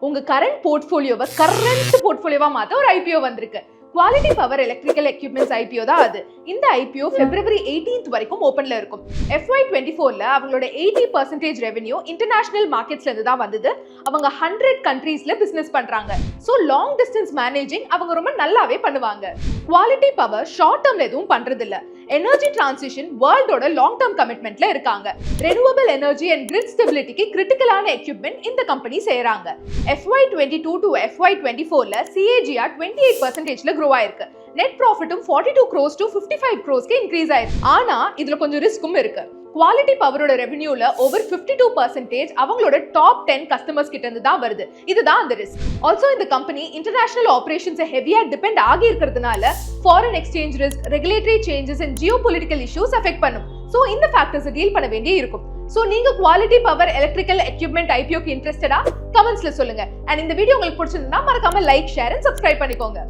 உங்க கரண்ட் போர்ட்ஃபோலியோவா மாத்த ஒரு ஐபிஓ வந்திருக்கு. Quality power electrical equipments IPO தான் அது. இந்த ஐபிஓ February 18th வரைக்கும் ஓபன்ல இருக்கும். FY24ல அவங்களோட 80% ரெவென்யூ இன்டர்நேஷனல் மார்க்கெட்ஸ்ல இருந்து தான் வந்தது. அவங்க 100 கண்ட்ரீஸ்ல பிசினஸ் பண்றாங்க. சோ லாங் டிஸ்டன்ஸ் மேனேஜிங் அவங்க ரொம்ப நல்லாவே பண்ணுவாங்க. குவாலிட்டி பவர் ஷார்ட் டர்ம்ல எதுவும் பண்றது இல்ல. எனர்ஜி டிரான்சிஷன் வேர்ல்டோட லாங் டர்ம் கமிட்மெண்ட்ல இருக்காங்க. ரெனியூவபிள் எனர்ஜி அண்ட் கிரிட் ஸ்டெபிலிட்டிக்கு கிரிட்டிக்கலான எக்யூப்மெண்ட் இந்த கம்பெனி செய்யறாங்க. FY22 to FY24ல CAGR 28%ல grow ஆயிருக்கு. நெட் ப்ராஃபிட்டும் 42 crores to 55 crores-க்கு இன்க்ரீஸ் ஆயிருக்கு. ஆனா இதுல கொஞ்சம் ரிஸ்க்கும் இருக்கு. குவாலிட்டி பவரோட ரெவென்யூல ஓவர் 52% அவங்களோட டாப் 10 கஸ்டமர்ஸ் கிட்ட இருந்து தான் வருது. இதுதான் அந்த ரிஸ்க். ஆல்சோ இந்த கம்பெனி இன்டர்நேஷனல் ஆபரேஷன்ஸை ஹெவியா டிபெண்ட் ஆகி இருக்கிறதுனால foreign exchange risk, regulatory changes and Jio political issues affect பண்ணும். சோ இந்த ஃபேக்டர்ஸை டீல் பண்ண வேண்டிய இருக்கும். சோ நீங்க குவாலிட்டி பவர் எலக்ட்ரிக்கல் எக்யூப்மெண்ட் ஐபிஓக்கு இன்ட்ரெஸ்டடா? கமெண்ட்ஸ்ல சொல்லுங்க. அண்ட் இந்த வீடியோ உங்களுக்கு பிடிச்சிருந்தா மறக்காம லைக், ஷேர் அண்ட் சப்ஸ்கிரைப் பண்ணிக்கோங்க.